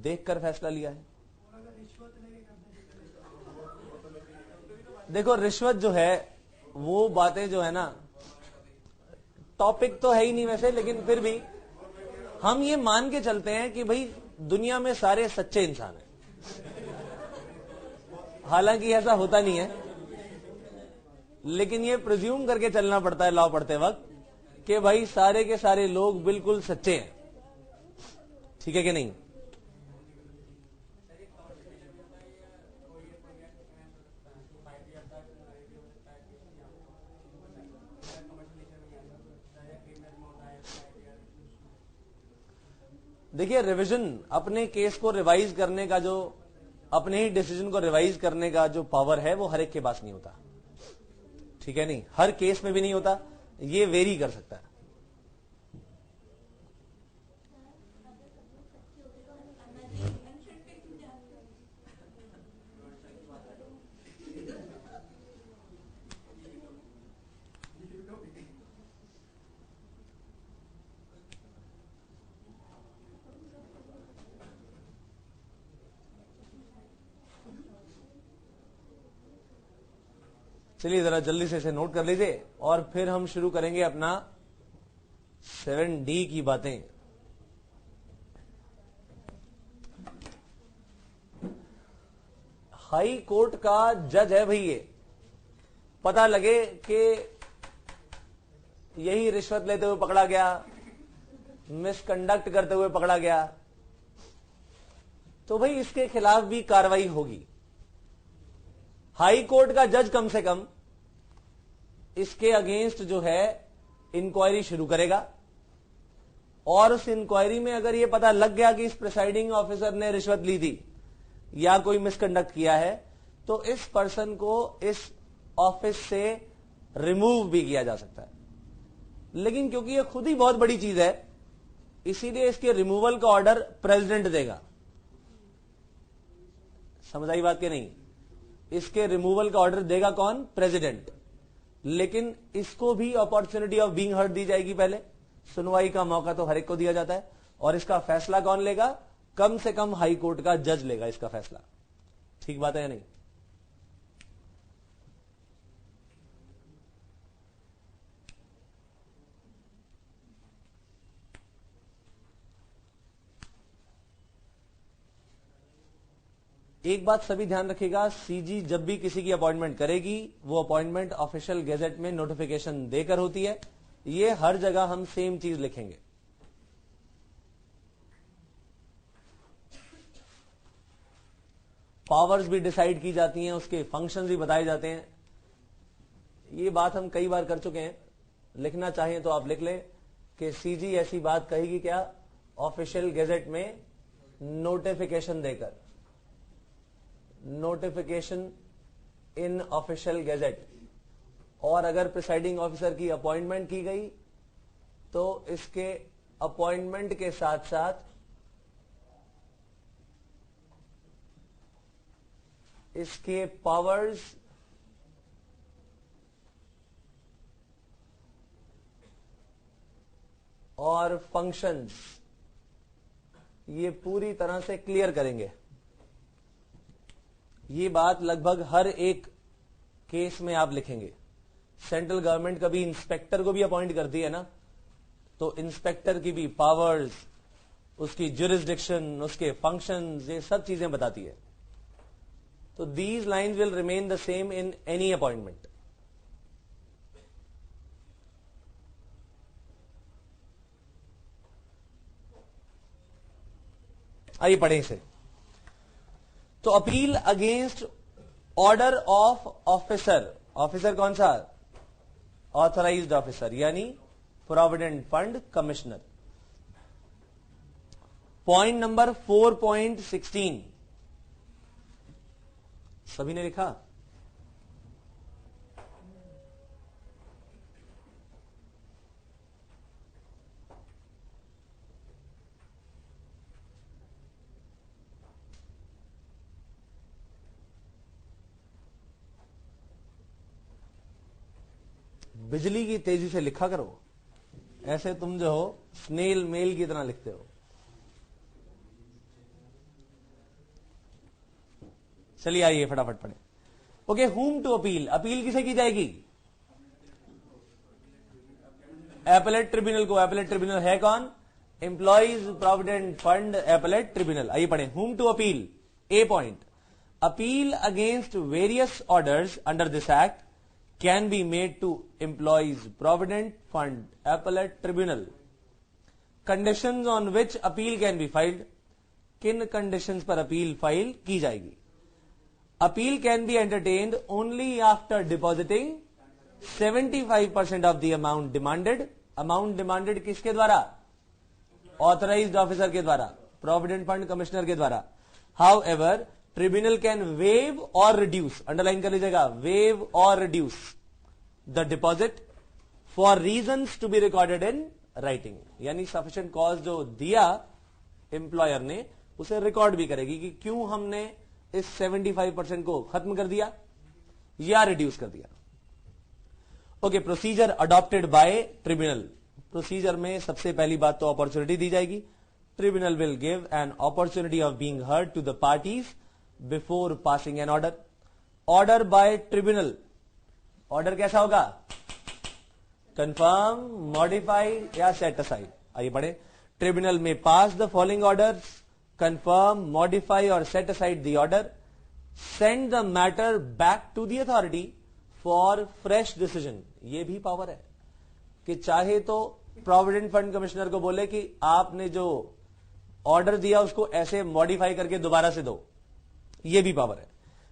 دیکھ کر فیصلہ لیا ہے. دیکھو رشوت جو ہے وہ باتیں جو ہے نا, ٹاپک تو ہے ہی نہیں ویسے, لیکن پھر بھی ہم یہ مان کے چلتے ہیں کہ بھئی دنیا میں سارے سچے انسان ہیں, حالانکہ ایسا ہوتا نہیں ہے, لیکن یہ پرزیوم کر کے چلنا پڑتا ہے لا پڑھتے وقت کہ بھائی سارے کے سارے لوگ بالکل سچے ہیں. ٹھیک ہے کہ نہیں؟ देखिए रिवीजन, अपने केस को रिवाइज करने का जो, अपने ही डिसीजन को रिवाइज करने का जो पावर है वो हर एक के पास नहीं होता, ठीक है नहीं, हर केस में भी नहीं होता, ये वेरी कर सकता है। चलिए जरा जल्दी से इसे नोट कर लीजिए और फिर हम शुरू करेंगे अपना 7D की बातें। हाई कोर्ट का जज है भाई, ये पता लगे कि यही रिश्वत लेते हुए पकड़ा गया, मिसकंडक्ट करते हुए पकड़ा गया, तो भाई इसके खिलाफ भी कार्रवाई होगी। हाई कोर्ट का जज कम से कम इसके अगेंस्ट जो है इंक्वायरी शुरू करेगा, और उस इंक्वायरी में अगर यह पता लग गया कि इस प्रिसाइडिंग ऑफिसर ने रिश्वत ली थी या कोई मिसकंडक्ट किया है, तो इस पर्सन को इस ऑफिस से रिमूव भी किया जा सकता है। लेकिन क्योंकि यह खुद ही बहुत बड़ी चीज है, इसीलिए इसके रिमूवल का ऑर्डर प्रेसिडेंट देगा। समझ आई बात कि नहीं? इसके रिमूवल का ऑर्डर देगा कौन? प्रेसिडेंट। लेकिन इसको भी अपॉर्चुनिटी ऑफ बीइंग हर्ड दी जाएगी। पहले सुनवाई का मौका तो हर एक को दिया जाता है, और इसका फैसला कौन लेगा? कम से कम हाई कोर्ट का जज लेगा इसका फैसला। ठीक बात है या नहीं? एक बात सभी ध्यान रखिएगा, सीजी जब भी किसी की अपॉइंटमेंट करेगी, वो अपॉइंटमेंट ऑफिशियल गैजेट में नोटिफिकेशन देकर होती है। ये हर जगह हम सेम चीज लिखेंगे। पावर्स भी डिसाइड की जाती हैं, उसके फंक्शंस भी बताए जाते हैं। ये बात हम कई बार कर चुके हैं, लिखना चाहिए तो आप लिख लें कि सीजी ऐसी बात कहेगी क्या? ऑफिशियल गैजेट में नोटिफिकेशन देकर, नोटिफिकेशन इन ऑफिशियल गैजेट। और अगर प्रिसाइडिंग ऑफिसर की अपॉइंटमेंट की गई तो इसके अपॉइंटमेंट के साथ साथ इसके पावर्स और फंक्शंस ये पूरी तरह से क्लियर करेंगे। ये बात लगभग हर एक केस में आप लिखेंगे। सेंट्रल गवर्नमेंट कभी इंस्पेक्टर को भी अपॉइंट करती है ना, तो इंस्पेक्टर की भी पावर्स, उसकी ज्यूरिसडिक्शन, उसके फंक्शंस, ये सब चीजें बताती है। तो these lines will remain the same in any appointment. आइए पढ़ें इसे। तो appeal against order of officer, officer कौन सा? ऑथराइज्ड ऑफिसर, यानी provident fund commissioner. Point number 4.16 सभी ने लिखा? बिजली की तेजी से लिखा करो, ऐसे तुम जो हो स्नेल मेल की तरह लिखते हो। चलिए आइए फटाफट पढ़े। ओके, हुम टू अपील, अपील किसे की जाएगी? एपेलेट ट्रिब्यूनल को। एपेलेट ट्रिब्यूनल है कौन? Employees provident fund appellate tribunal. आइए पढ़े। Whom to appeal. A point, appeal against various orders under this act can be made to employees provident fund appellate tribunal. Conditions on which appeal can be filed, किन conditions पर appeal file की जाएगी? Appeal can be entertained only after depositing 75% of the amount demanded. Amount demanded किसके द्वारा? Authorised officer के द्वारा, provident fund commissioner के द्वारा. However tribunal can waive or reduce, underline कर लीजिएगा, waive or reduce the deposit for reasons to be recorded in writing. यानी sufficient cause जो दिया एम्प्लॉयर ने उसे रिकॉर्ड भी करेगी कि क्यों हमने इस 75% को खत्म कर दिया या रिड्यूस कर दिया. Okay, procedure adopted by tribunal. Procedure में सबसे पहली बात तो अपॉर्चुनिटी दी जाएगी. Tribunal will give an opportunity of being heard to the parties before passing an order. Order by tribunal, order कैसा होगा? कंफर्म, मॉडिफाई या सेट असाइड. आइए पढ़े. Tribunal may pass the following orders, confirm, modify और set aside the order, send the matter back to the authority for fresh decision. ये भी power है कि चाहे तो प्रोविडेंट फंड कमिश्नर को बोले कि आपने जो ऑर्डर दिया उसको ऐसे मॉडिफाई करके दोबारा से दो. ये भी पावर है.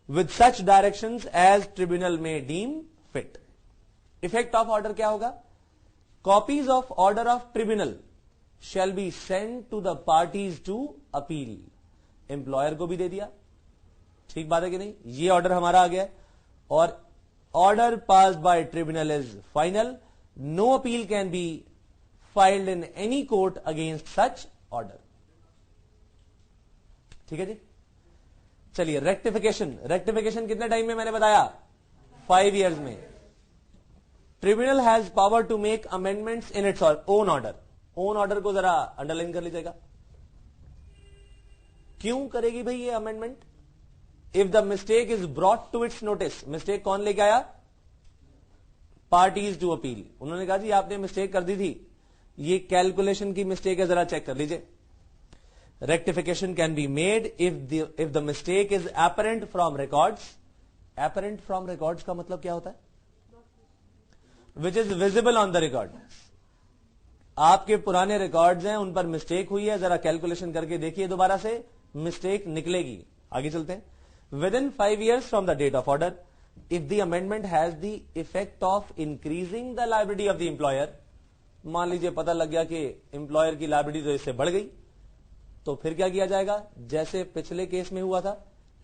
With such directions as tribunal may deem fit. Effect of order क्या होगा? Copies of order of tribunal shall be send to the parties to appeal. Employer को भी दे दिया, ठीक बात है कि नहीं? ये ऑर्डर हमारा आ गया और order pass by tribunal is final. No appeal can be filed in any court against such order. ठीक है जी. चलिए, रेक्टिफिकेशन. रेक्टिफिकेशन कितने टाइम में मैंने बताया? 5 years में. Tribunal has power to make amendments in its own order. Own order को जरा अंडरलाइन कर लीजिएगा. क्यों करेगी भाई ये amendment? If the mistake is brought to its notice. Mistake कौन लेके आया? Parties to appeal. उन्होंने कहा जी आपने मिस्टेक कर दी थी, ये कैलकुलेशन की मिस्टेक है, जरा चेक कर लीजिए. Rectification can be made if the mistake is apparent from records. Apparent from records का मतलब क्या होता है? Which is visible on the record. आपके पुराने रिकॉर्ड्स हैं, उन पर मिस्टेक हुई है, जरा कैलकुलेशन करके देखिए दोबारा से, मिस्टेक निकलेगी. आगे चलते हैं. Within 5 years from the date of order, if the amendment has the effect of increasing the liability of the employer. मान लीजिए पता लग गया कि एम्प्लॉयर की लायबिलिटी तो इससे बढ़ गई, तो फिर क्या किया जाएगा? जैसे पिछले केस में हुआ था,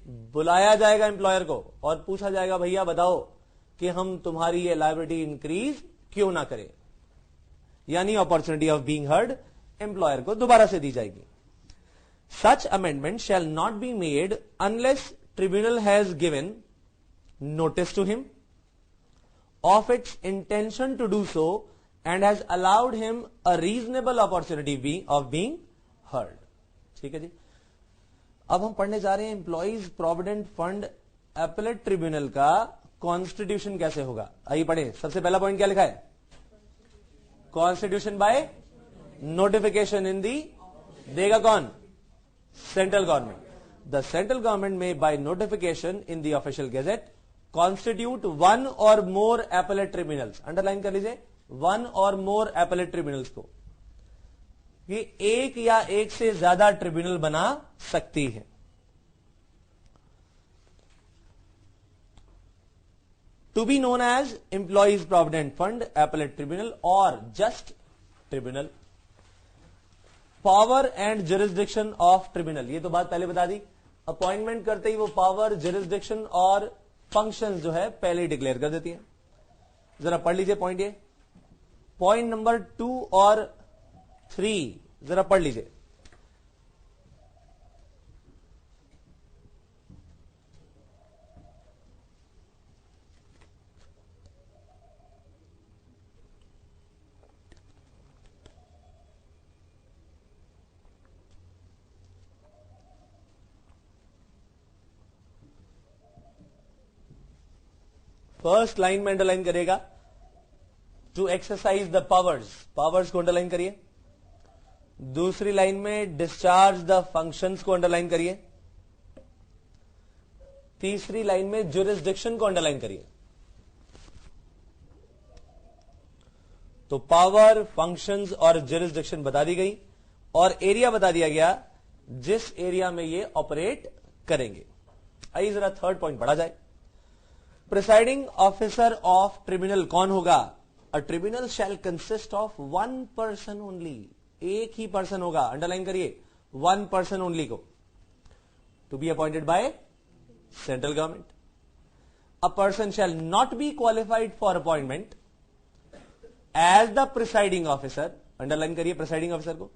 बुलाया जाएगा एम्प्लॉयर को और पूछा जाएगा भैया बताओ कि हम तुम्हारी ये लायबिलिटी इंक्रीज क्यों ना करें. यानी opportunity of being heard employer को दोबारा से दी जाएगी. Such amendment shall not be made unless tribunal has given notice to him of its intention to do so and has allowed him a reasonable opportunity of being heard. ठीक है जी. अब हम पढ़ने जा रहे हैं employees provident fund appellate tribunal का कॉन्स्टिट्यूशन कैसे होगा. आइए पढ़े. सबसे पहला पॉइंट क्या लिखा है? Constitution by notification in the. देगा कौन? Central government. The central government may by notification in the official gazette constitute 1 or more appellate tribunals. Underline कर लीजिए, 1 or more एपेलेट ट्रिब्यूनल्स को. ये एक या एक से ज्यादा ट्रिब्यूनल बना सकती है. To be known as employees provident fund appellate tribunal और just tribunal. Power and jurisdiction of tribunal. ये तो बात पहले बता दी. अपॉइंटमेंट करते ही वो पावर, जुरिस्डिक्शन और फंक्शंस जो है पहले ही डिक्लेयर कर देती है. जरा पढ़ लीजिए पॉइंट. ये पॉइंट नंबर 2 और 3 जरा पढ़ लीजिए. फर्स्ट लाइन में अंडरलाइन करेगा to exercise the powers. Powers को अंडरलाइन करिए. दूसरी लाइन में डिस्चार्ज द फंक्शंस को अंडरलाइन करिए. तीसरी लाइन में जुरिस्डिक्शन को अंडरलाइन करिए. तो पावर, फंक्शंस और जुरिस्डिक्शन बता दी गई और एरिया बता दिया गया जिस एरिया में ये ऑपरेट करेंगे. आइए जरा थर्ड पॉइंट पढ़ा जाए. प्रिसाइडिंग ऑफिसर ऑफ ट्रिब्यूनल कौन होगा? A tribunal shall consist of 1 person only. एक ही पर्सन होगा, अंडरलाइन करिए, वन पर्सन ओनली को, to be appointed by central government. A person shall not be qualified for appointment as the presiding officer, underline करिए presiding officer को.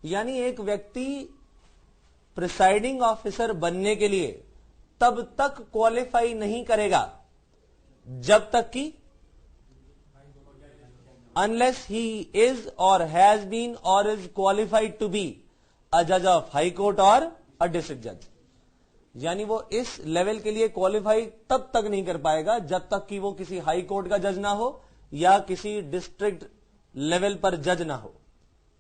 यानी एक व्यक्ति प्रिसाइडिंग ऑफिसर बनने के लिए तब तक क्वालिफाई नहीं करेगा जब तक कि unless he is or has been or is qualified to be a जज ऑफ हाई कोर्ट और अ डिस्ट्रिक्ट जज. यानी वो इस लेवल के लिए क्वालिफाई तब तक नहीं कर पाएगा जब तक कि वो किसी हाई कोर्ट का जज ना हो या किसी डिस्ट्रिक्ट लेवल पर जज ना हो.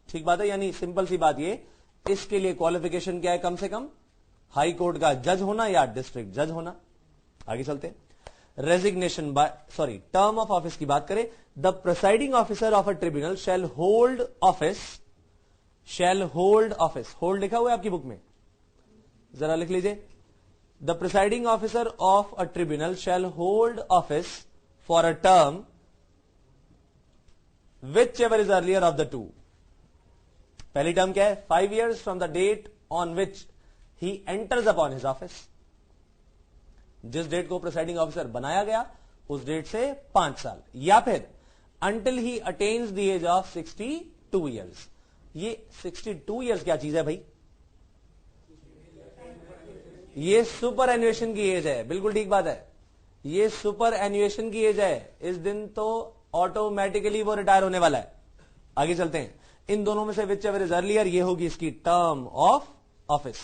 ठीक बात है. यानी सिंपल सी बात ये, इसके लिए क्वालिफिकेशन क्या है, कम से कम हाई कोर्ट का जज होना या डिस्ट्रिक्ट जज होना. आगे चलते हैं. Resignation by term of office की बात करें. The presiding officer of a tribunal shall hold office, hold लिखा हुआ है आपकी बुक में, जरा लिख लीजिए. The presiding officer of a tribunal shall hold office for a term whichever is earlier of the two. पहली टर्म क्या है, 5 years from the date on which he enters upon his office. जिस date को presiding officer बनाया गया उस date से 5 साल, या फिर until he attains the age of 62 years. ये 62 years क्या चीज है भाई, ये सुपर एन्युएशन की एज है. बिल्कुल ठीक बात है, ये सुपर एन्युएशन की एज है. इस दिन तो ऑटोमेटिकली वो रिटायर होने वाला है. आगे चलते हैं. इन दोनों में से विच एवर इज अर्लियर, ये होगी इसकी term of office.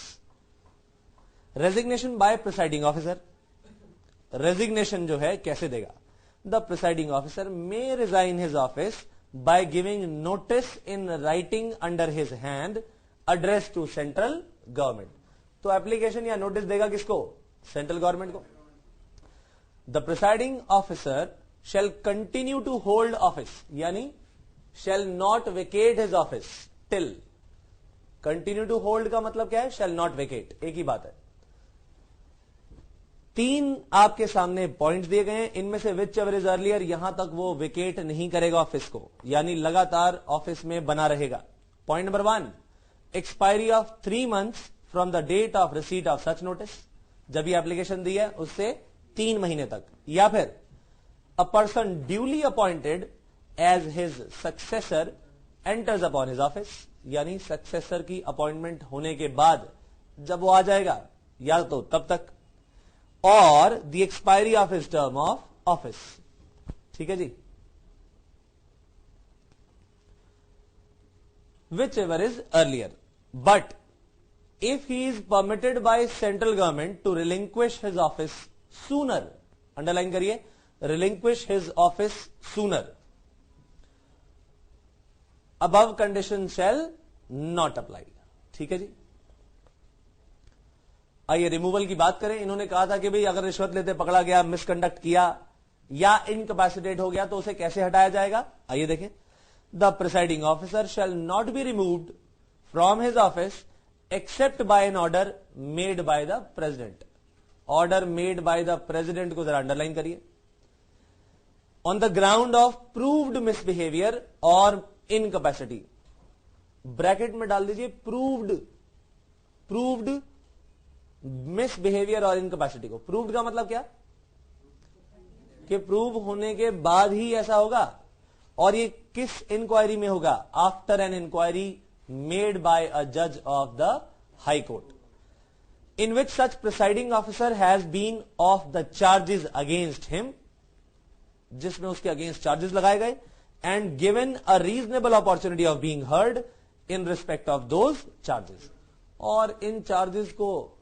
Resignation by presiding officer. Resignation जो है कैसे देगा, the presiding officer may resign his office by giving notice in writing under his hand address to central government. तो application या notice देगा किसको, सेंट्रल गवर्नमेंट को. The presiding officer shall continue to hold office, यानी shall not vacate his office till. Continue to hold का मतलब क्या है, शैल नॉट वेकेट, एक ही बात है. 3 आपके सामने पॉइंट्स दिए गए हैं, इनमें से विच एवर इज अर्लियर, यहां तक वो वेकेट नहीं करेगा ऑफिस को, यानी लगातार ऑफिस में बना रहेगा. Point number 1, expiry of 3 months from the date of receipt of such notice. जब ये एप्लीकेशन दी है उससे 3 महीने तक. या फिर a person duly appointed as his successor enters upon his office, यानी सक्सेसर की अपॉइंटमेंट होने के बाद जब वो आ जाएगा या तो तब तक, और the expiry of his term of office. ठीक है जी. Whichever is earlier, but if he is permitted by central government to relinquish his office sooner, underline करिए, relinquish his office sooner, above condition shall not apply. ठीक है जी. आइए removal की बात करें. इन्होंने कहा था कि भाई अगर रिश्वत लेते पकड़ा गया, मिसकंडक्ट किया या इनकैपेसिटेट हो गया तो उसे कैसे हटाया जाएगा. आइए देखें. The presiding officer shall not be removed from his office except by an order made by the president. Order made by the president को जरा अंडरलाइन करिए. On the ground of proved misbehaviour or incapacity. Bracket में डाल दीजिए proved misbehaviour or incapacity को. Proved का मतलब क्या, कि प्रूव होने के बाद ही ऐसा होगा. और ये किस इंक्वायरी में होगा, after an inquiry made by a judge of the high court, in which such presiding officer has been of the charges against him, जिसमें उसके अगेंस्ट चार्जेस लगाए गए, and given a reasonable opportunity of being heard in respect of those charges. और इन charges को